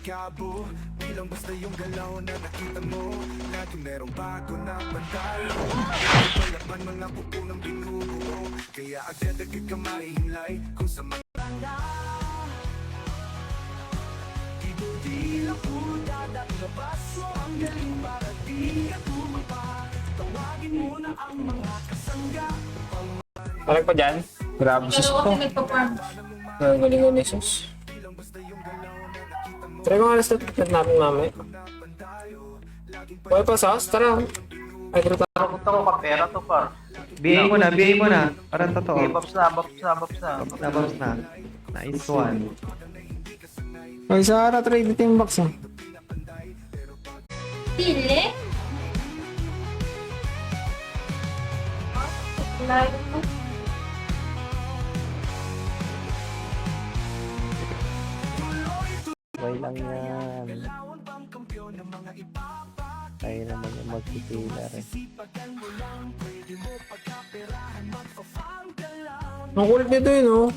Quiabo, bilang basta yung galaw na nakita mo. Lagi merong bago na pantalo. Palaban mga pupunang binubuo. Kaya agad-agad ka maihimlay kung sa matanda. Di lang po dadalabas mo ang galing para di ka tumapa. Tawagin mo na ang mga kasangga. Parang pa dyan. Grabe sus Pero ko. kasi nagpa-farm. Ang galing ni sus. Try ko nga alas natin natin mamaya. Okay pa sus, tara. Ay, pero tayo. Punta ko ka pera to par. BA mo na. Parang totoo. Okay, babs na. Labas na. Nice one. Ay, sa ara, trade dito yung box ah. Pili? Layo mo. Okay lang yan. Tayo naman yung mag-pilar eh. Ang kulit nito yun oh.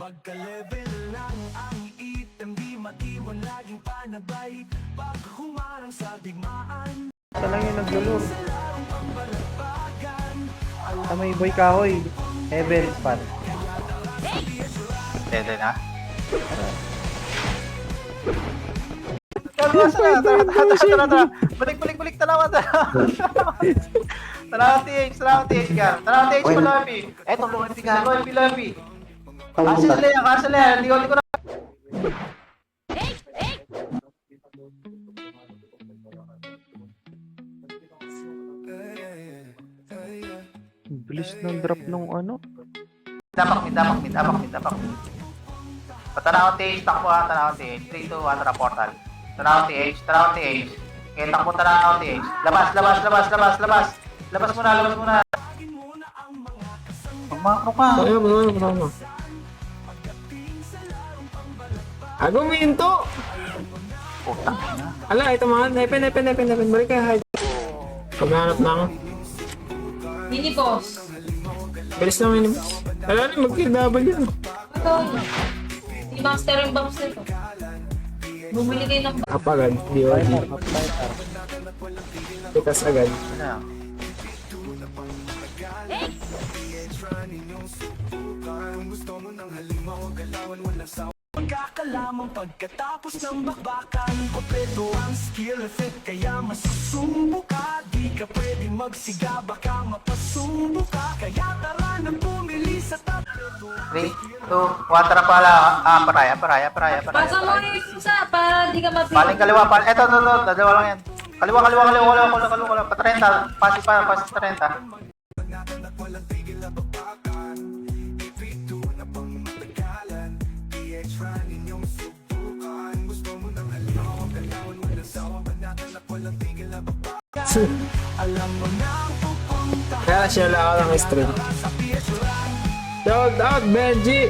Magka-level lang ang item, di matiwan laging panabay. Pag humarang sa digmaan, Ito lang yung naglulur. Sa may boy kahoy. Heaven spot. Pwede na. Tara. Balik. Talawa. Talawa TH, ka. Talawa TH mo, Lobby. Eto, Lobby ka. Lobby. Castle yan. Hindi ko na. Bilis ng drop nung ano. Dapak. Tanaw TH, takbo ha, tanaw TH. 3, 2, 1, tara portal. Tanaw TH. Kaya takbo tanaw TH. Labas. Labas muna. Magmakro ka. Ayaw, ano. Ago, minto! Putang na. Ala, ito mga, nepen. Balik ka, hide. Paghanap na ako. Mini boss. Bilis naman yun. Ala, mag-kill-double yun. Ito. Si Master yung box nito. Bumili kayo ng box. Apagad, DOD. Pitas agad. Ano? magkakalamang pagkatapos ng bakbakan. Kompleto ang skill effect, kaya masusubo ka. Di ka pwedeng magsiga, baka mapasubo ka. Kaya tara na bumili sa tapleto. 3, 2, 1, tara pala. Paraya. Pasa mo yung isa para di ka mapili. Paling kaliwa. Eto, dalawa lang yan. Kaliwa. Pa-30. Pasi 30. Kaya siya lang ako ng stream. Shout out, Benji!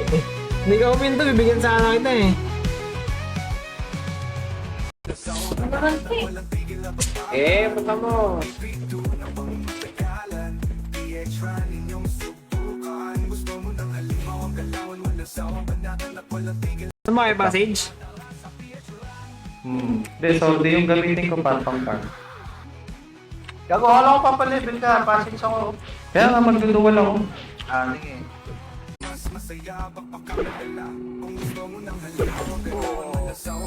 Hindi ka uminto, bibigyan sana kita eh. Ano naman ito eh? Punta mo. Ano mo kayo passage? Hindi, so di yung gamitin ko para pang farm. Gago, wala ko papalevel ka. Passage ako. Kaya nga magduduwal ako. Sige.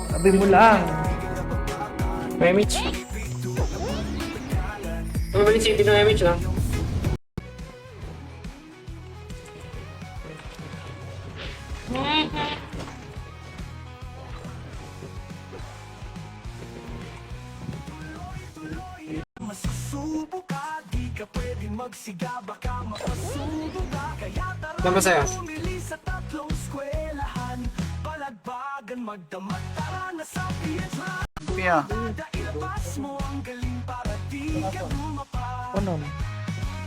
Sabi mo lang. May Mitch. Ano ba yung city ng Mitch lang? Masusubo ka, di ka pwedeng magsiga, baka mapasubo ka. Kaya tara Saan ba sa'yo? bumili sa tatlong eskwelahan. Palagbagan, magdamag, tara na sa Piedra. Pia. Ilabas mo ang galing para di ka lumapa. Ano?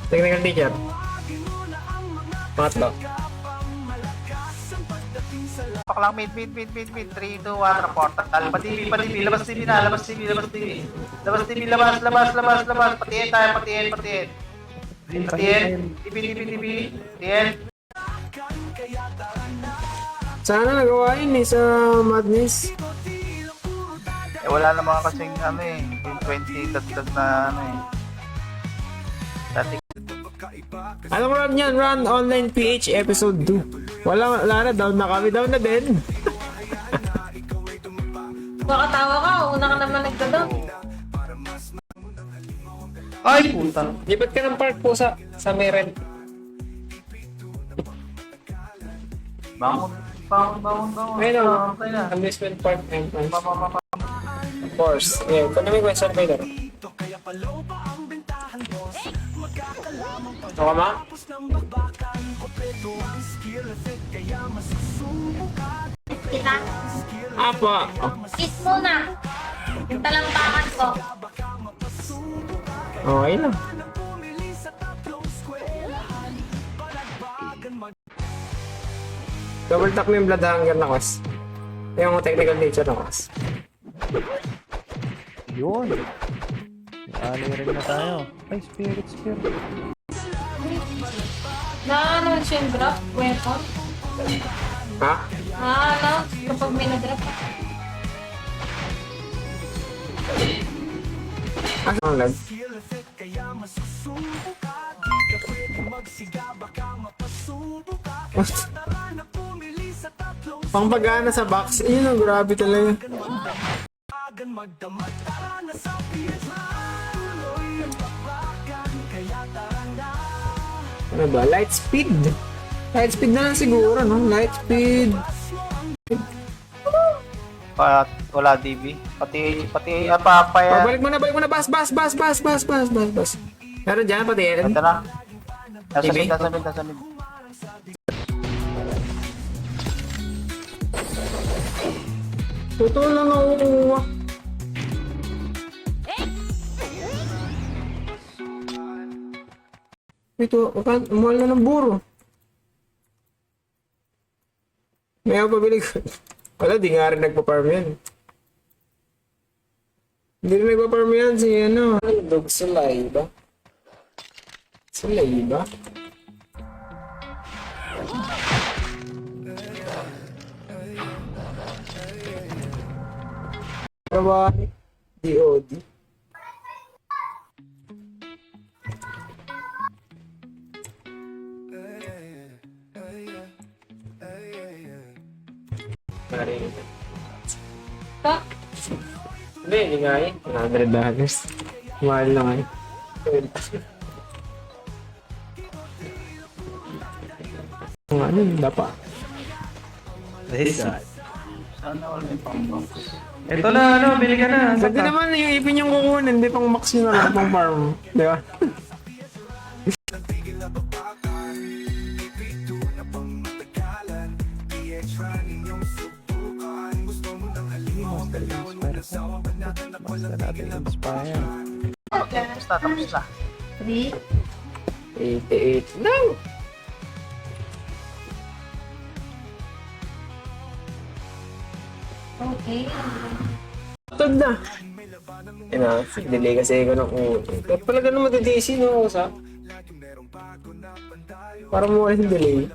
Technical teacher. Tawagin mo na ang mga Pangatlo. kapang malakas ang pagdating sa Pak lang, mid. 3, 2, 1, portal. Patibi. Labas TV. Labas. Patiin tayo. Patiin. TV. Patiin. Sana nagawa yun sa Madness. Eh, wala naman kasing yung 20 dagdag na Dati Anong run yan? Run Online PH Episode 2. Wala na, down na kami. Down na din. Nakatawa ka, una ka naman nagdadaw. Ay, puta. Lipat ka ng park po sa Meren. bangon. Ayun o. Okay na. Amusement Park entrance. Of course. Yeah, kung namin question kayo laro. Ito ka ma? Kita, Apa. kiss muna. Yung talampakan ko. Okay lang. Double tap mo yung blood hunger na kwas. Yung technical nature na kwas. Yun. Ali rin na tayo. Ay, spirit. Na ano siya yung drop? Weapon? Ha? Ano? Kapag may na-drop. Asa ang lag? Pang pag-aana sa box. Yun ang grabe talaga. Ano ba? Light speed. Light speed na lang siguro, no? Light speed. Wala DB. Pati papaya. Balik mo na. Bas. Meron dyan, pati yan. Ito na. Nasa DB? mid. Totoo lang ako kukuha. Ito, mahal na ng buro. May ako pabili ko. Wala, di nga rin nagpa-farm yan. Hindi rin nagpa-farm yan si ano. Dog Sulay ba? Sulay ba? Kawaii. DOD. Ha? Hindi nga eh. $100. Mahal lang eh. Ang ano, dapa. Sana all may pang-box. Ito na, bili ka na. Pwede naman yung ipin yung kukunin, hindi pang max yun na lang, pang farm. Di ba? Basta natin inspire. Tapos na. 3? 88 lang! Okay. Tod na! Delay kasi ako ng Pero pala ganun matidisi no, sa? Para mo yung delay.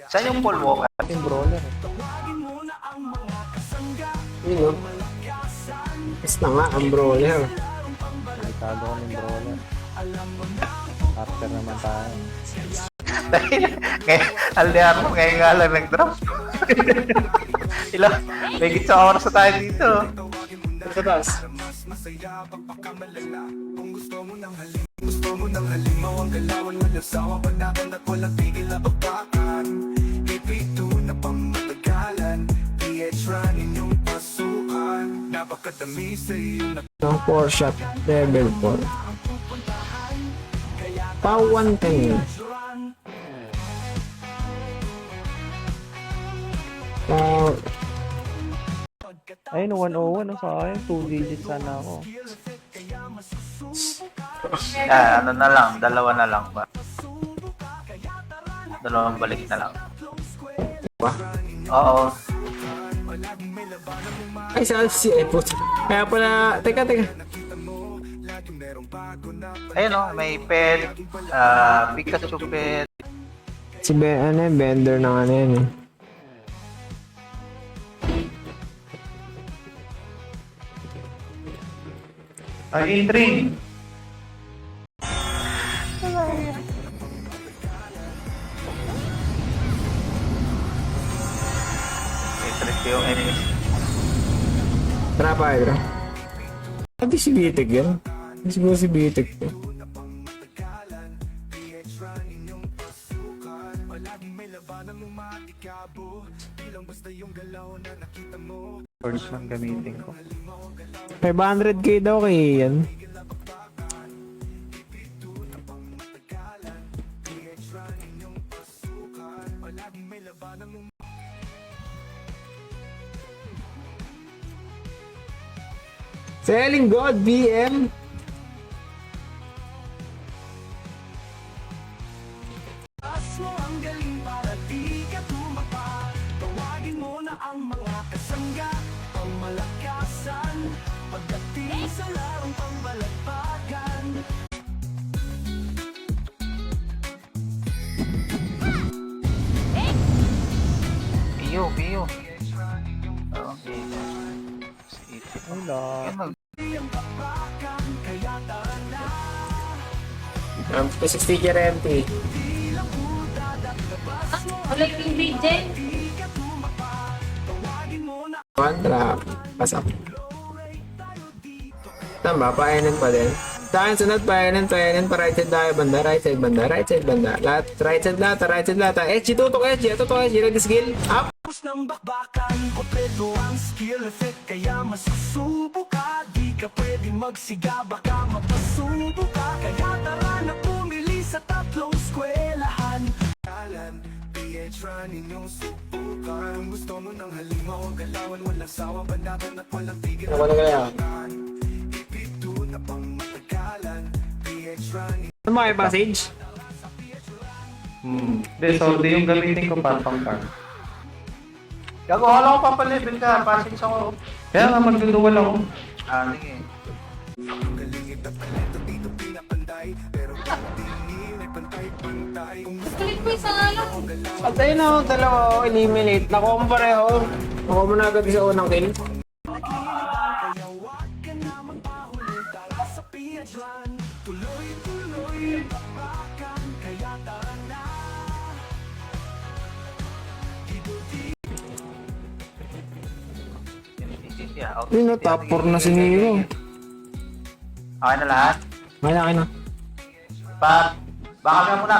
Saan yung Paul Walker? Yung brawler. Yun o. Is na nga, ang brawler. Delikado ko ng brawler. After naman tayo. Ngayon, Aldear mo, ngayon nga lang nag-drop. May sa oras na tayo dito. Sa taas. Gusto mo ng halimaw ang galawan, walang sawa, panagan at walang tigil na bakbakan. Ipito na pamatagalan, PH running yung pasukan. Napakadami sa iyo na Ang 4 shot, level 4. Pa 110. Ayun, 101 sa akin. 2 digits sana ako. Ano na lang, dalawa na lang ba? Dalawang balik na lang. Ba? Oo. Ay, sa si Epot. Kaya pala, teka. Ayun o, may pet, Pikachu pet, Si vendor ng ano yan eh. Ay, in-train. In-train ko yung enemies. Tara pa, Hydra. Hindi si Bitek yan. Hindi siguro si Bitek to. First lang gamitin ko. 500k daw kay yan. Selling God BM. Aso ang galing para di ka tumapa. Tawagin mo na ang mga kasangga, pangmalakasan, pagdating sa larong pangbalagpagan. Piyo, piyo. Okay. Wala. Ang tapakan, kaya tara na. 60 guarantee. Wala yung regen. One trap. Pasok. Tama, paayanin pa din. Sa akin sunod, paayanin pa right side tayo, banda, right side banda, right side banda. Lahat, right side lahat. SG, tutok SG, ready skill. Up! Tapos ng bakbakan, kompleto ang skill effect, kaya masusubo ka. Di ka pwedeng magsiga, baka mapasubo ka. Kaya tara na pumili sa tatlong eskwelahan. PH running yung subukan. Gusto mo ng halimaw, galawan, walang sawa, bandatan at walang tigil. Ako na kaya. Ipito na pang matagalan. PH running. Ano mga yung passage? Hindi, so di yung gamitin ko para pang car. Gago, hala ko papalibin ka. Passing ako. Kaya nga magduduwal ako. Ah, sige. Ang galing at talento dito pinapantay. Pero pagtingin ay pantay-pantay. Click mo isa nga lang. At ayun na, dalawa eliminate. Nakuha mo pareho. Nakuha mo na agad sa unang kill. Kaya wag ka na magpahuli, tara sa PH Run. Tuloy-tuloy ang bakbakan, kaya tara na. Yeah, okay. Yun na, top 4 na si Nero. Okay na lahat? Kaya na. Bakal ka muna,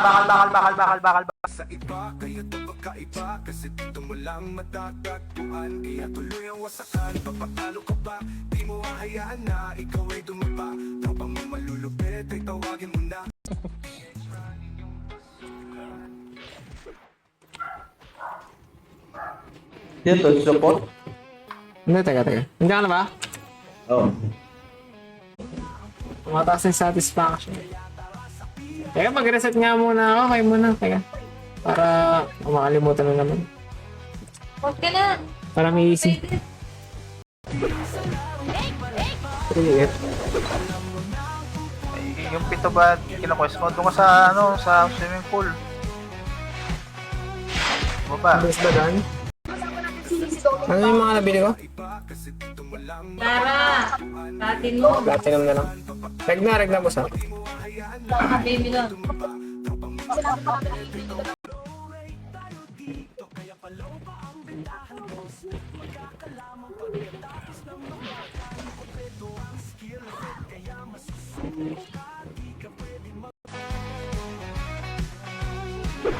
bakal. Sa iba, kaya ito magkaiba. Kasi dito mo lang matatagpuan. Kaya tuloy ang wasakan, papatalo ka ba? Di mo hahayaan na ikaw ay dumapa. Tropang mo malulupit ay tawagin mo na. Yan to, support? Hindi, teka. Nandiyan ka na ba? Oo. Mataas yung satisfaction. Teka, mag-reset nga muna ako. Kayo muna, teka. Para makalimutan na naman. Huwag ka na. Para may easy. Pwede. 3F. Yung pito ba, kinakwest mo? Doon ka sa, sa swimming pool. Baba. Bilis ba doon? Ano yung mga nabili ko? Tara. Tatin mo. Platinum na lang. Reg na, boss ha. Baby lang.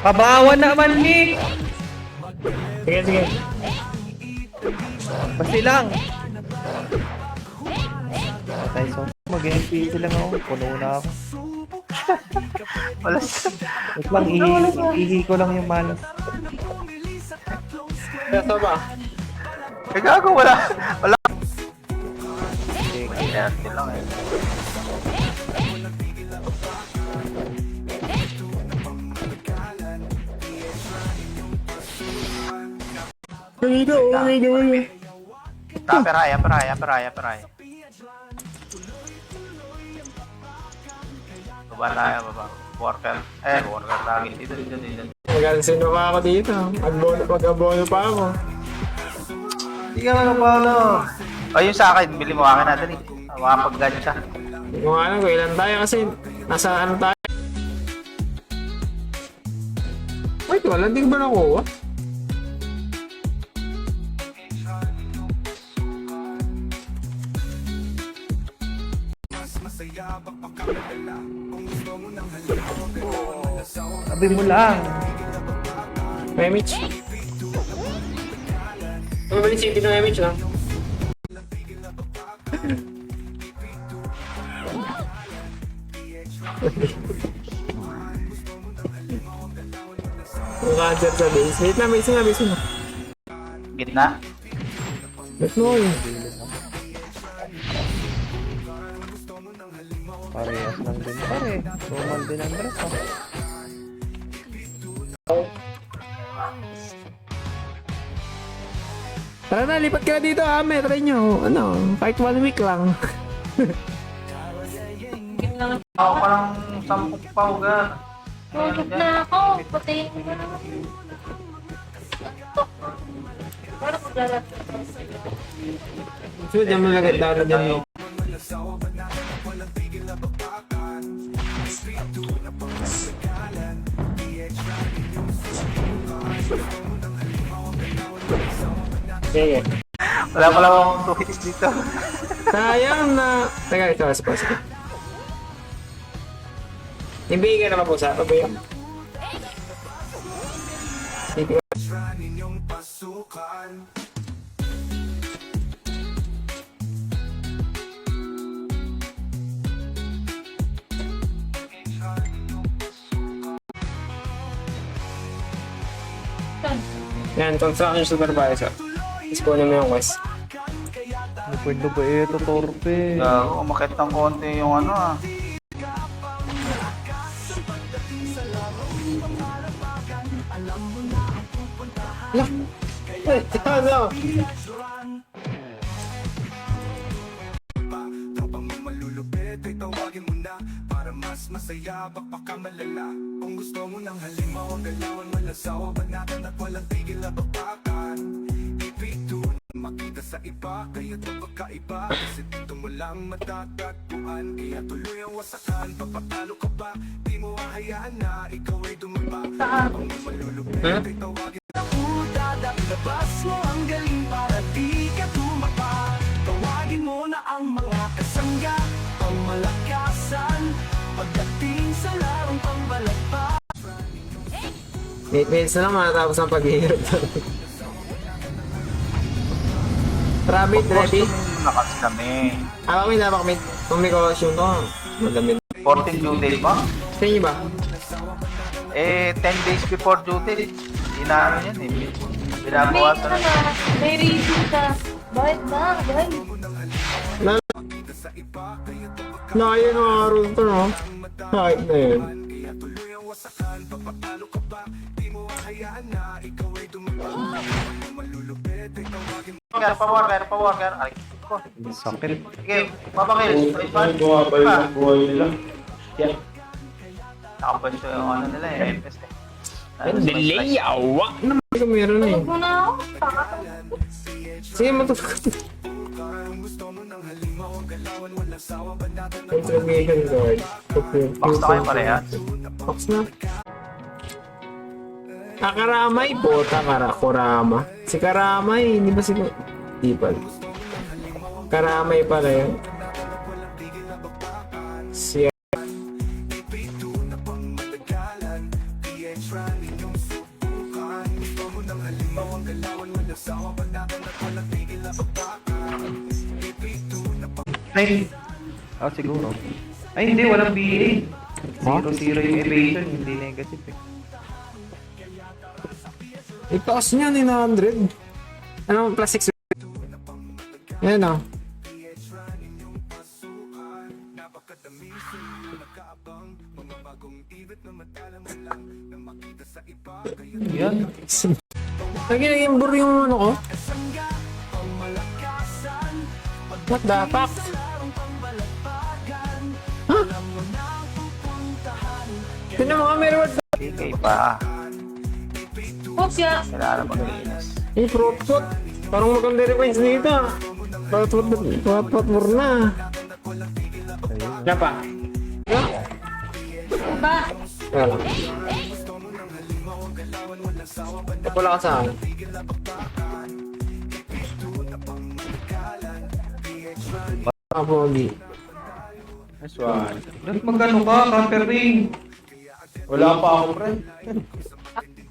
Kabawan naman, Nick! Sige. Basti lang! Patay, so mag-MP lang ako. Puno na ako. Wala. Wait lang, ihi ko lang yung malas. Ito ba? Gago, wala. Kaya lang eh. Okay. Peraya. Baba tayo. Worker. Worker tayo. Dito. Hanggang sino pa ako dito. Pag-abono pa ako. Hindi ka lang paano. O yung sa akin, bili mo akin natin eh. Makapag-gansya. Hindi ko nga alam kung ilan tayo kasi nasa ano tayo. Wait, wala. Hindi ko ba nakuha? Sabi mo lang. Memich. Mabalik si Pino Memich lang. Yung cancer sa base. Wait na, base na. Gitna. Wait mo yun. Parehas lang din pare. Normal din ang dress ah. Tara na, lipat ka na dito, Ame. Try nyo. Ano, kahit 1 week lang. Game lang. Ako pa lang 10 paugan. Tulog na ako. Patayin mo na ako. Parang maglalap ako sa'yo. So, dyan mo lagay daro dyan. Sige. Wala pala akong 2 hits dito. Sayang na... Teka, ito. Sige. Ibigay ka naman po sa pabayo. Sige. Yan, construction supervisor. Tapos kunin mo yung quest. Ano pwede ba ito, torpe? Umakit ng konti yung ano ah. Lah! Eh, ano? Masaya, baka-malala. Kung gusto mo ng halimaw, galawan, malasawa, banatan at walang tigil na babakan. Ipito na makita sa iba, kaya ito pagkaiba. Kasi dito mo lang matatagpuan, kaya tuloy ang wasakan. Papatalo ka ba? Di mo hahayaan na ikaw ay dumaba. Kung malulupit ay tawagin. Dadak, labas mo ang galing para di ka tumapa. Tawagin mo na ang mga kasangga, pangmalakasan. Pagdating sa larong pambalagpa. 8 minutes na lang matapos ang paghihirap. Rabbit, ready? Nakas kami. Kami. Kung may costume to, madami. 14 due date mo? Sa inyo ba? 10 days before due date. Inaano yan eh. May Binabawasan ka na. May reason ka. Bakit ba? Bakit? Na yun ang araw to, no? Kahit na yun. Meron pa worker. Ay, ko. Sakit. Sige, papakil. Buhay nila. Yeah. Nakapwesto yung ano nila eh. FS eh. Delay, awa naman. Hindi meron na eh. Tulog mo na ako. Pakatulog. Sige, matutulog. Information guard. Box na kayo parehas. Box na. Karamay po, Kurama. Si Karamay, hindi ba si... Di pa. Karamay pala yun. Si... Ay, siguro. Ay, hindi. Walang BA. 0-0 yung evasion. Hindi negative eh. Itaas niya ni 900. Ano, plus 6. Yan o. Yan. Lagi nag-imbur yung ano ko. What the fuck? Huh? Tignan mo nga, may reward. Okay pa. Kopya. Kailangan maglinis. Eh, Protpot. Parang maganda refinds dito. Protpot murna. Yan pa. Ba? Kaya lang. Wala ka sa akin. Pogi. Nice one. Dapat magkano ka, camper ring. Wala pa ako, pre.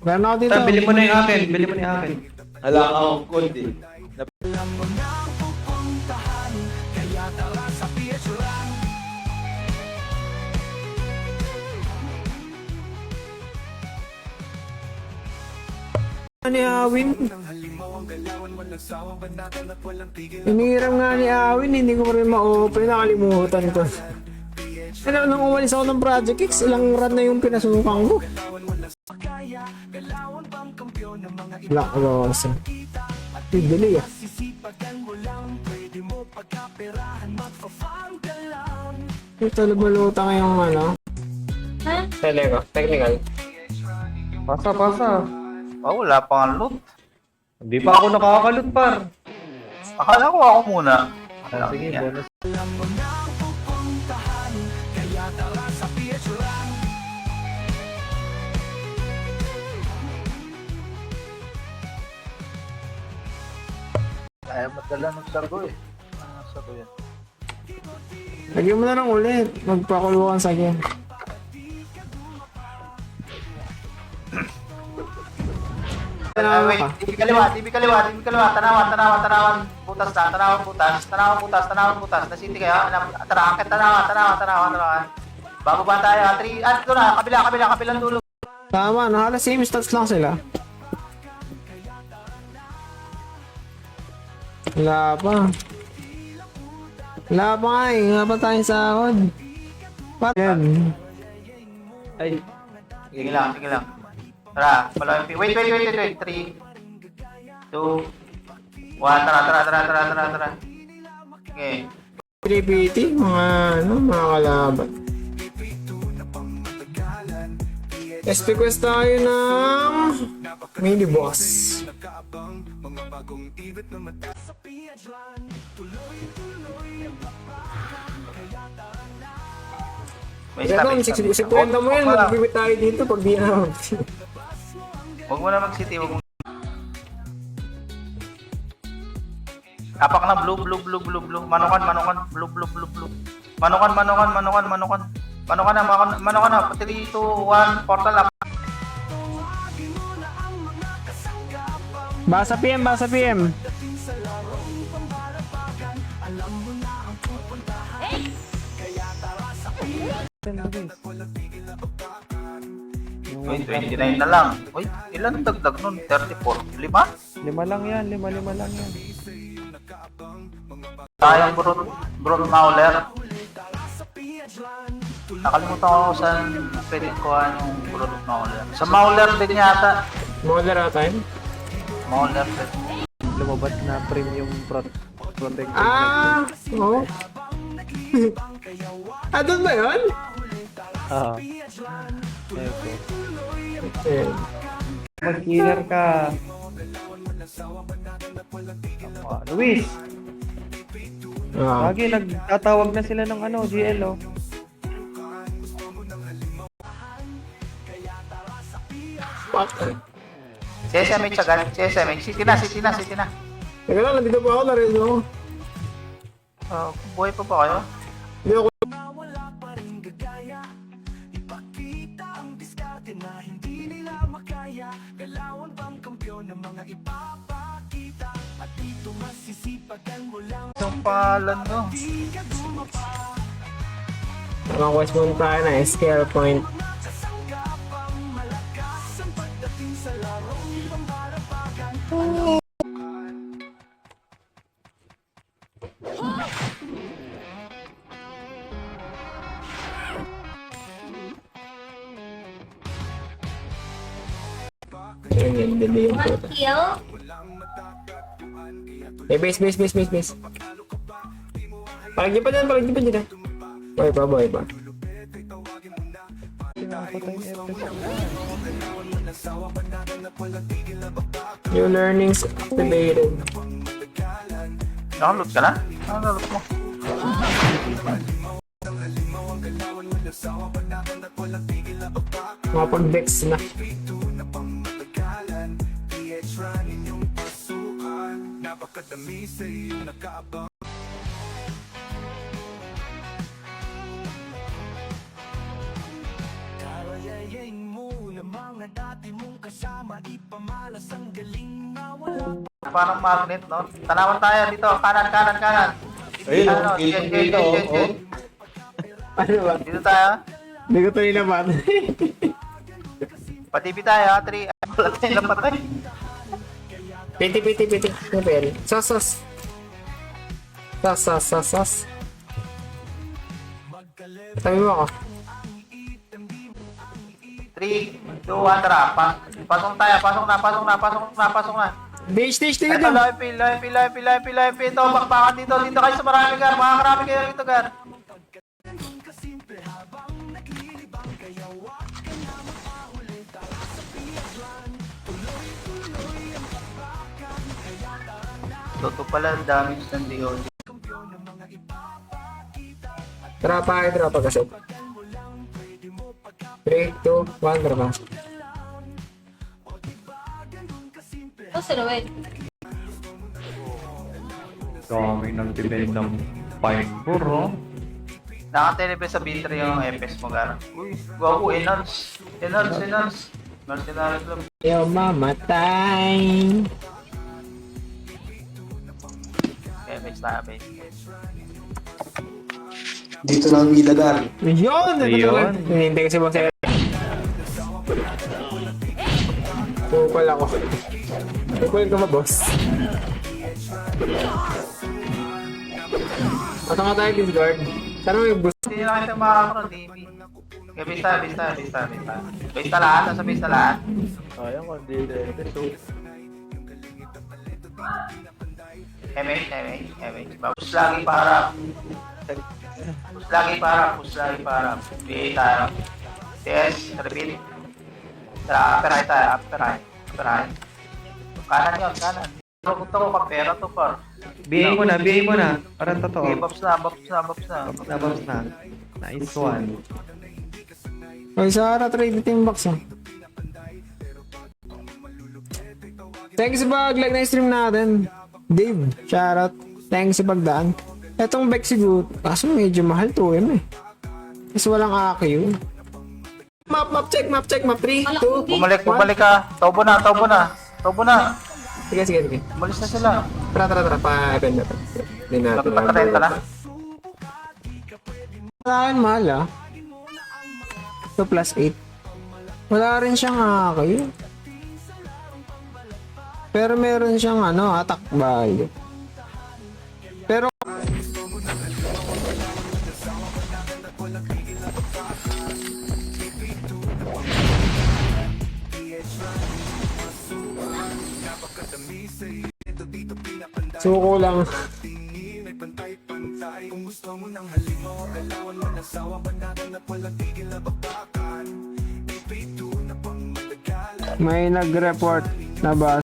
Meron ako dito. Bili mo na yung akin, bili mo na yung akin. Wala akong code eh. Alam mo na ang pupuntahan, kaya tara sa PH lang. Ni Awin. Iniram nga ni Awin, hindi ko pa rin ma-open, nakalimutan ko. Ano, nung umalis ako ng Project X, ilang run na yung pinasukan ko. Kaya galawan pang kampiyon ng mga Wala ko bawasan. Bibili ah. sisipagan mo lang, pwede mo pagkaperahan, magpa-farm ka lang. Ito, lumalutang yung ano. Ha? Technical. Pasa. Oh, wala pa nga loot. Hindi pa ako nakakalot, par. Akala ko ako muna. Sige, bonus. Alam mo na ang pupuntahan, kaya tara sa PH lang. Ayaw madala ng sago eh. Ano sago yan? Lagyan mo na lang ulit. Magpakuluan sa akin. Wait, TV kaliwa. Tanawan. Butas. Na city kayo. Tanawan. Bababa tayo. 3, ito na. Kabilang dulo. Tama, no? Halos same stats lang sila. Wala pa. Wala pa nga eh. Wala pa tayong sahod. Yan. Ay, Sige lang. Tara, follow MP. Wait. 3, 2, 1. Tara. Okay. 3PT, mga kalaban. SP quest tayo ng mini boss. May Kaya doon, stop. 50 mo yan, magbibit tayo dito pag di na. Huwag mo na mag-city. Kapak na blue. Manukan. Blue. Manukan na. 3, 2, 1. Portal up. Basa PM. Uy, 29 na lang. Uy, ilan dagdag nun? 34? 5? lima lang yan. Tayong Brute Mauler. Nakalimutan ko saan pwede kuha yung Brute Mauler. Sa Mauler din yata. Model time. Mauler din. Lumabas na premium protector. Ah! Oo. Doon ba yun? Ah. Eko. Eh. Mag-killer ka. Luis, Ah. lagi nagtatawag na sila ng GL oh. Fuck. CSMH agad. CSMH. City na. Teka lang, nandito pa ako, narinig ako. Buhay pa ba kayo? Hindi ako. Wala pa rin gagaya, ipakita ang diskarte na hindi nila makaya. Galawan pang kampiyon ng mga ipapakita, at dito masisipagan mo lang. Isang palan no. Di ka gumapa, Mga quest muna tayo na scale point. kasanggapang malakas ang pagdating sa larong pambarapagan. Ayun, delay yung One puta. kill? Eh, base. Palagi pa dyan. Buhay pa. Pinapatay ni FS. New learnings activated. Nakalot ka na? Nakalot mo. Mapag-dex na. Napakadami sa iyong nakaabang. Karayayin mo na mga dati mong kasama, ipamalas ang galing na wala. Parang magnet, no? Tanawan tayo dito. Kanan, kanan, kanan. Ayun, Ano, kitang gen, kita, gen, oh. gen, gen. Ano ba? Dito tayo. Hindi ko ito nilaban. Patipi tayo, 3. Wala tayong napatay. Piti. Napel. Sos. Sos. Tabi mo ako. 3, 2, 1, tara. Pasok tayo, pasok na. Beach stage Ito, dito. live. Ito, bakbakan dito. Dito kayo sa marami, Gar. Makakarami kayo dito, Gar. Toto pala, damage ng DOD. Drapa kasi. 3, 2, 1, drapa. Ito si Roel. Dami ng tibig ng pine bro. Nakatelebe sa B3 yung FS mo, Gar. Uy, gago, enhance. Mercenary club. Yo, mamatay. FX tayo, base. Dito lang ilagar. Yun! Ayun. Hindi kasi boss. Pupal ako. Pupal ka ba, boss? Ato nga tayo, Discord. Sana may boost. Hindi lang ito makakaroon, DB. Okay, base tayo. Base na lahat, nasa base na lahat. Sayang kung di dito. MH. Push lagi para. BA tayo. Yes, repeat. Tara, upper right. Kanan yun. Punta ko ka pera to, par. BA mo na. Parang totoo. Okay, buffs na. Tapos na. Nice one. Ay, Sarah, trade ito yung box, ah. Thanks sa pag-like na stream natin. Dave, shoutout. Thanks sa pagdaan. Etong back siguro, kaso medyo mahal to eh. Kasi walang AQ. Map check. Map 3, 2, Bumalik ka. Tobo na. Sige. Umalis na sila. Tara, pa-event na. Hindi natin. Patrenta na. Wala rin mahal, ah. 2 plus 8. Wala rin siyang AQ. Pero meron siyang attack value. Pero suko lang. May pantay-pantay. Kung gusto mo ng halimo, alawan mo ng sawa, panaganap walang tigil na bakbakan. AP2 na pang matagalan. May nag-report na ba?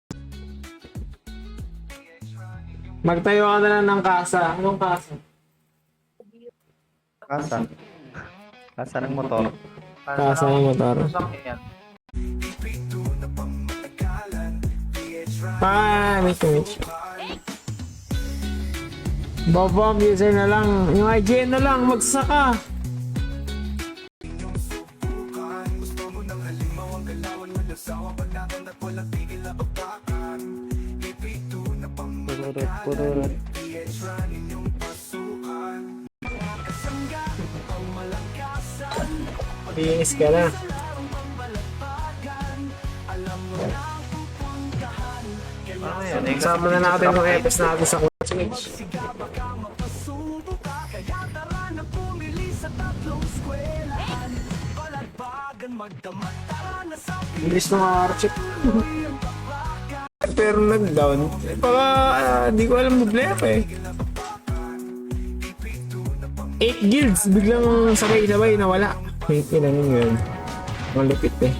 Magtayo ka na lang ng kasa. Anong kasa? Kasa ng motor. Kasa ng motor. Sasakyan. Mitch. Bobom user na lang. Yung IGN na lang. Magsaka. Pururut. Linis ka na. Ano yan? Sama na natin yung EPS natin sa Twitch. Kaya tara na pumili sa tatlong skwelahan. Balagbagan magdamag, tara na sa Bilis ng archip. Pero nag-down. Baka di ko alam problema eh. 8 guilds biglang sabay-sabay nawala. Wait, ilan yun. Malupit eh.